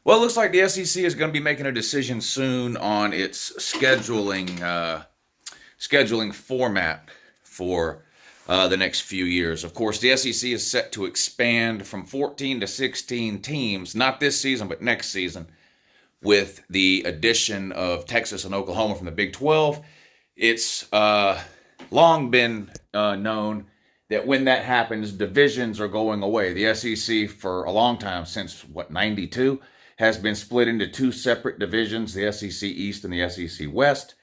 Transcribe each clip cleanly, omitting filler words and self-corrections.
Well, it looks like the SEC is going to be making a decision soon on its scheduling format for the next few years. Of course, the SEC is set to expand from 14 to 16 teams, not this season, but next season, with the addition of Texas and Oklahoma from the Big 12. It's long been known that when that happens, divisions are going away. The SEC, for a long time, since 92, has been split into two separate divisions, the SEC East and the SEC West.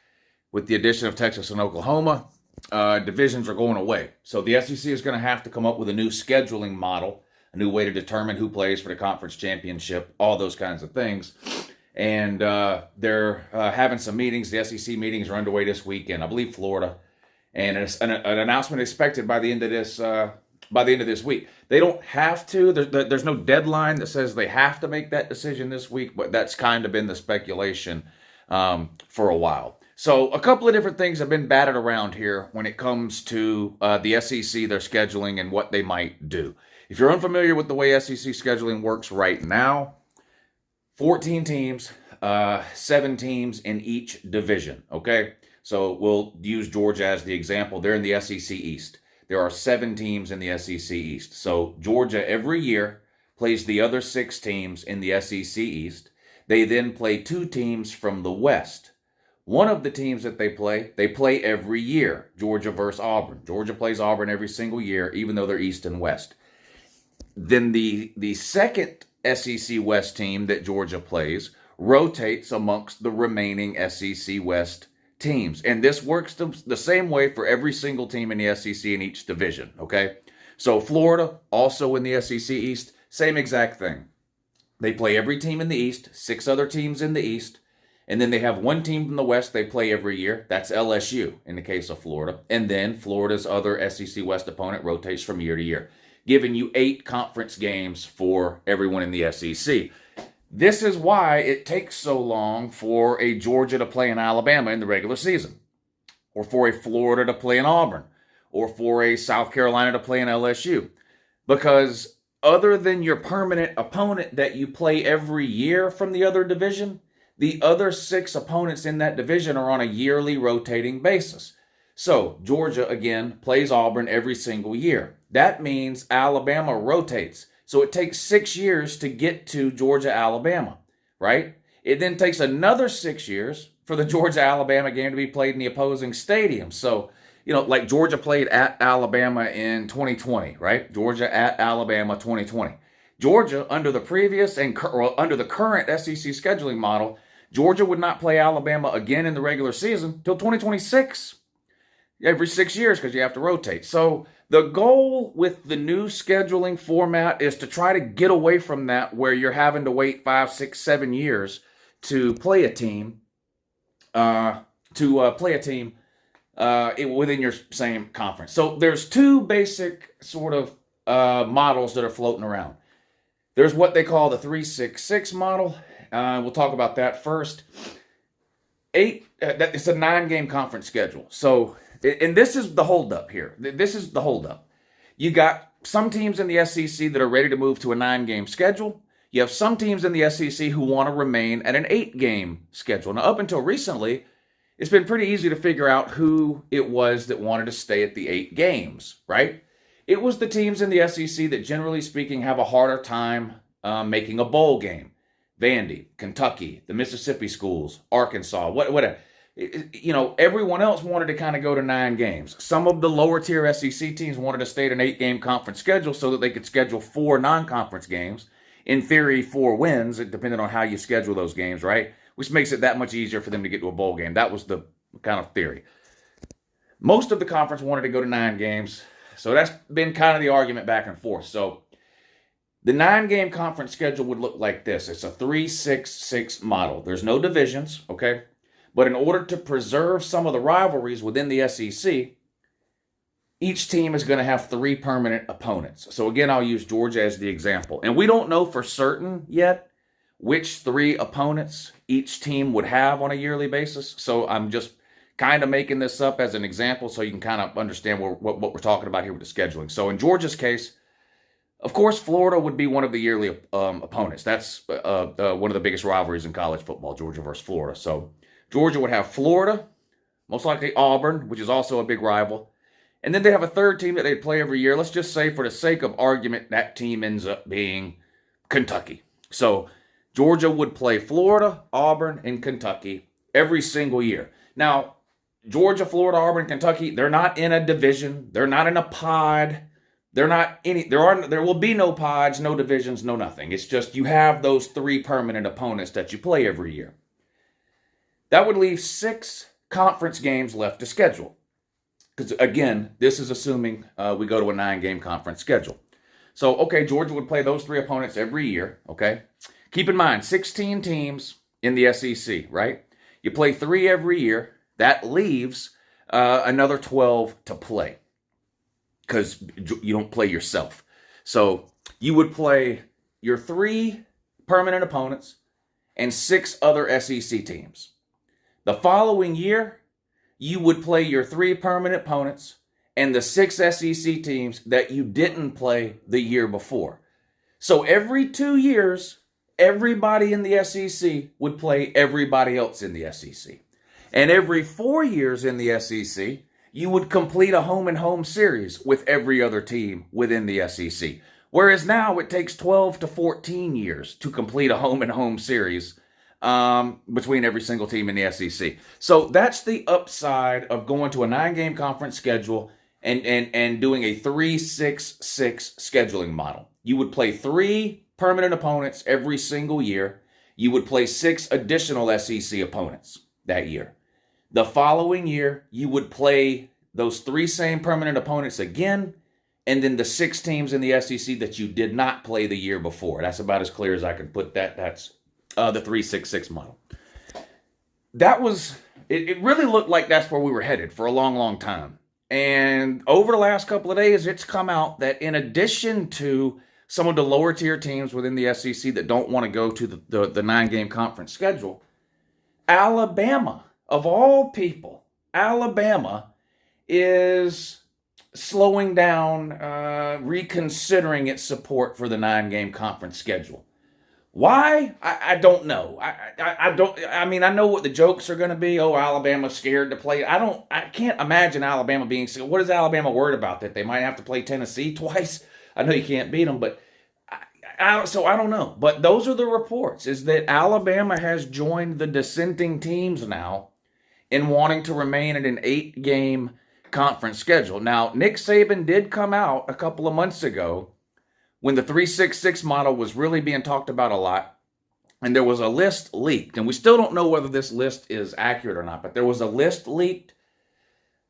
With the addition of Texas and Oklahoma, divisions are going away. So the SEC is going to have to come up with a new scheduling model, a new way to determine who plays for the conference championship, all those kinds of things. And they're having some meetings. The SEC meetings are underway this weekend, I believe Florida. And an announcement expected by the end of this week. They don't have to. There's no deadline that says they have to make that decision this week, but that's kind of been the speculation for a while. So a couple of different things have been batted around here when it comes to the SEC, their scheduling, and what they might do. If you're unfamiliar with the way SEC scheduling works right now, 14 teams, 7 teams in each division, okay? So we'll use Georgia as the example. They're in the SEC East. There are 7 teams in the SEC East. So Georgia every year plays the other 6 teams in the SEC East. They then play 2 teams from the West. One of the teams that they play every year. Georgia versus Auburn. Georgia plays Auburn every single year, even though they're East and West. Then the second SEC West team that Georgia plays rotates amongst the remaining SEC West teams. And this works the same way for every single team in the SEC in each division, okay? So Florida, also in the SEC East, same exact thing. They play every team in the East, 6 other teams in the East, and then they have one team from the West they play every year. That's LSU in the case of Florida. And then Florida's other SEC West opponent rotates from year to year, giving you 8 conference games for everyone in the SEC. This is why it takes so long for a Georgia to play in Alabama in the regular season, or for a Florida to play in Auburn, or for a South Carolina to play in LSU. Because other than your permanent opponent that you play every year from the other division, the other 6 opponents in that division are on a yearly rotating basis. So Georgia, again, plays Auburn every single year. That means Alabama rotates. So it takes 6 years to get to Georgia, Alabama, right? It then takes another 6 years for the Georgia-Alabama game to be played in the opposing stadium. So, like Georgia played at Alabama in 2020, right? Georgia at Alabama 2020. Georgia, under the previous under the current SEC scheduling model, Georgia would not play Alabama again in the regular season till 2026. Every 6 years, because you have to rotate. So the goal with the new scheduling format is to try to get away from that, where you're having to wait 5, 6, 7 years to play a team, within your same conference. So there's 2 basic sort of models that are floating around. There's what they call the 3-6-6 model. We'll talk about that first. It's a 9-game conference schedule. So, and this is the holdup here. This is the holdup. You got some teams in the SEC that are ready to move to a 9-game schedule. You have some teams in the SEC who want to remain at an 8-game schedule. Now, up until recently, it's been pretty easy to figure out who it was that wanted to stay at the 8 games, right? It was the teams in the SEC that, generally speaking, have a harder time making a bowl game. Vandy, Kentucky, the Mississippi schools, Arkansas, whatever. Everyone else wanted to kind of go to 9 games. Some of the lower tier SEC teams wanted to stay at an 8-game conference schedule so that they could schedule 4 non-conference games. In theory, 4 wins, depending on how you schedule those games, right? Which makes it that much easier for them to get to a bowl game. That was the kind of theory. Most of the conference wanted to go to 9 games. So that's been kind of the argument back and forth. So the 9-game conference schedule would look like this. It's a 3-6-6 model. There's no divisions, okay? But in order to preserve some of the rivalries within the SEC, each team is going to have 3 permanent opponents. So again, I'll use Georgia as the example. And we don't know for certain yet which 3 opponents each team would have on a yearly basis. So I'm just kind of making this up as an example so you can kind of understand what we're talking about here with the scheduling. So in Georgia's case, Of course, Florida would be one of the yearly opponents. That's one of the biggest rivalries in college football, Georgia versus Florida. So Georgia would have Florida, most likely Auburn, which is also a big rival. And then they have a third team that they play every year. Let's just say, for the sake of argument, that team ends up being Kentucky. So Georgia would play Florida, Auburn, and Kentucky every single year. Now, Georgia, Florida, Auburn, Kentucky, they're not in a division. They're not in a pod. There will be no pods, no divisions, no nothing. It's just you have those three permanent opponents that you play every year. That would leave 6 conference games left to schedule. Because, again, this is assuming we go to a 9-game conference schedule. So, okay, Georgia would play those 3 opponents every year, okay? Keep in mind, 16 teams in the SEC, right? You play 3 every year. That leaves another 12 to play, because you don't play yourself. So you would play your 3 permanent opponents and 6 other SEC teams. The following year, you would play your 3 permanent opponents and the 6 SEC teams that you didn't play the year before. So every 2 years, everybody in the SEC would play everybody else in the SEC. And every 4 years in the SEC, you would complete a home-and-home series with every other team within the SEC. Whereas now it takes 12 to 14 years to complete a home-and-home series between every single team in the SEC. So that's the upside of going to a 9-game conference schedule and doing a 3-6-6 scheduling model. You would play 3 permanent opponents every single year. You would play 6 additional SEC opponents that year. The following year, you would play those 3 same permanent opponents again, and then the 6 teams in the SEC that you did not play the year before. That's about as clear as I can put that. That's the 3-6-6 model. It really looked like that's where we were headed for a long, long time. And over the last couple of days, it's come out that in addition to some of the lower tier teams within the SEC that don't want to go to the 9-game conference schedule, Alabama, of all people, Alabama is slowing down, reconsidering its support for the 9-game conference schedule. Why? I don't know. I mean, I know what the jokes are going to be. Oh, Alabama's scared to play. I can't imagine Alabama being scared. What is Alabama worried about? That they might have to play Tennessee twice? I know you can't beat them, but so I don't know. But those are the reports, is that Alabama has joined the dissenting teams now in wanting to remain in an 8-game conference schedule. Now, Nick Saban did come out a couple of months ago when the 3-6-6 model was really being talked about a lot, and there was a list leaked. And we still don't know whether this list is accurate or not, but there was a list leaked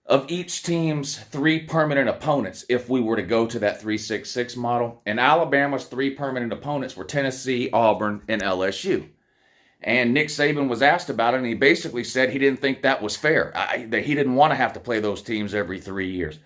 of each team's 3 permanent opponents if we were to go to that 3-6-6 model. And Alabama's 3 permanent opponents were Tennessee, Auburn, and LSU. And Nick Saban was asked about it, and he basically said he didn't think that was fair, that he didn't want to have to play those teams every 3 years.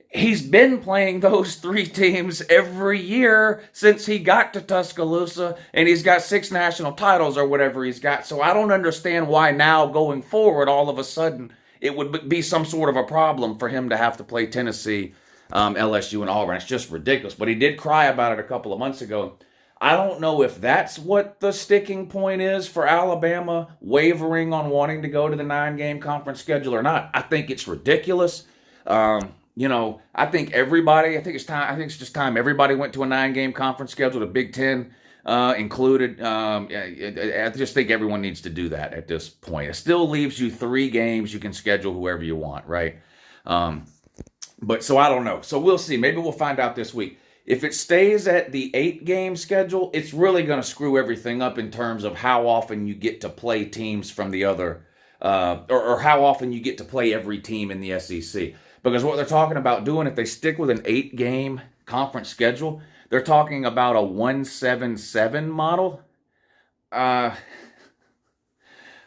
He's been playing those 3 teams every year since he got to Tuscaloosa, and he's got 6 national titles or whatever he's got. So I don't understand why now, going forward, all of a sudden, it would be some sort of a problem for him to have to play Tennessee, LSU, and Auburn. It's just ridiculous. But he did cry about it a couple of months ago. I don't know if that's what the sticking point is for Alabama wavering on wanting to go to the 9-game conference schedule or not. I think it's ridiculous. I think it's time. I think it's just time everybody went to a 9-game conference schedule, the Big Ten included. I just think everyone needs to do that at this point. It still leaves you 3 games. You can schedule whoever you want, right? But so I don't know. So we'll see. Maybe we'll find out this week. If it stays at the 8-game schedule, it's really going to screw everything up in terms of how often you get to play teams from the other, or how often you get to play every team in the SEC. Because what they're talking about doing, if they stick with an 8-game conference schedule, they're talking about a 1-7-7 model.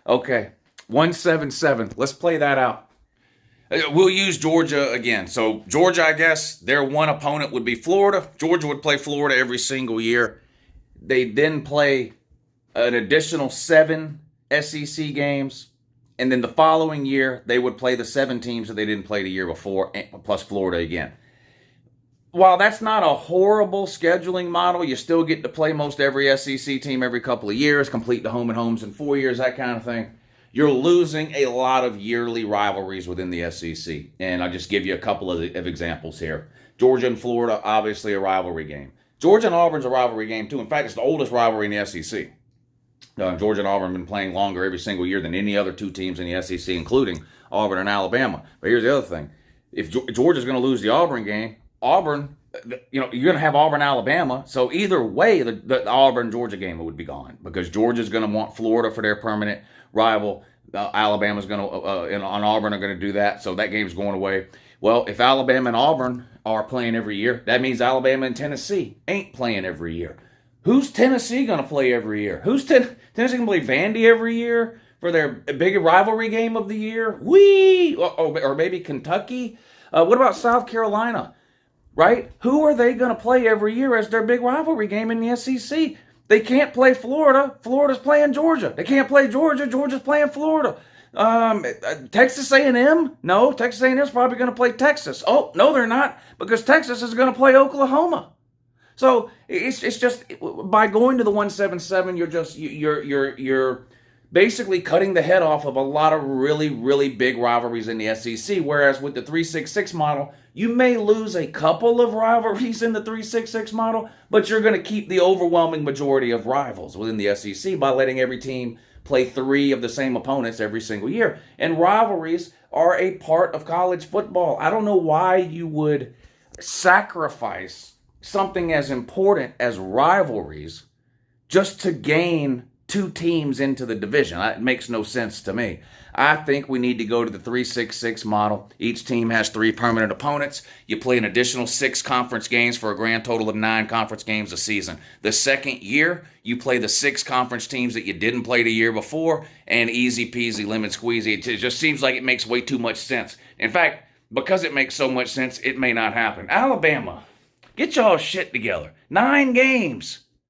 Okay, 1-7-7. Let's play that out. We'll use Georgia again. So Georgia, I guess, their one opponent would be Florida. Georgia would play Florida every single year. They then play an additional 7 SEC games. And then the following year, they would play the 7 teams that they didn't play the year before, plus Florida again. while that's not a horrible scheduling model, you still get to play most every SEC team every couple of years, complete the home and homes in 4 years, that kind of thing. You're losing a lot of yearly rivalries within the SEC. And I'll just give you a couple of examples here. Georgia and Florida, obviously a rivalry game. Georgia and Auburn's a rivalry game, too. In fact, it's the oldest rivalry in the SEC. Georgia and Auburn have been playing longer every single year than any other two teams in the SEC, including Auburn and Alabama. But here's the other thing. If Georgia's going to lose the Auburn game, Auburn, you're going to have Auburn, Alabama. So either way, the Auburn-Georgia game would be gone because Georgia's going to want Florida for their permanent rival. Alabama's going to, and Auburn are going to do that. So that game's going away. Well, if Alabama and Auburn are playing every year, that means Alabama and Tennessee ain't playing every year. Who's Tennessee going to play every year? Who's Tennessee going to play Vandy every year for their big rivalry game of the year? Or maybe Kentucky? What about South Carolina? Right? Who are they going to play every year as their big rivalry game in the SEC? They can't play Florida. Florida's playing Georgia. They can't play Georgia. Georgia's playing Florida. Texas A&M? No, Texas A&M is probably going to play Texas. Oh, no, they're not, because Texas is going to play Oklahoma. So it's just by going to the 177, you're basically cutting the head off of a lot of really, really big rivalries in the SEC. Whereas with the 366 model, you may lose a couple of rivalries in the 366 model, but you're going to keep the overwhelming majority of rivals within the SEC by letting every team play 3 of the same opponents every single year. And rivalries are a part of college football. I don't know why you would sacrifice something as important as rivalries just to gain 2 teams into the division. It makes no sense to me. I think we need to go to the 366 model. Each team has 3 permanent opponents. You play an additional 6 conference games for a grand total of 9 conference games a season. The second year, you play the 6 conference teams that you didn't play the year before, and easy peasy, lemon squeezy. It just seems like it makes way too much sense. In fact, because it makes so much sense, it may not happen. Alabama, get y'all shit together. 9 games.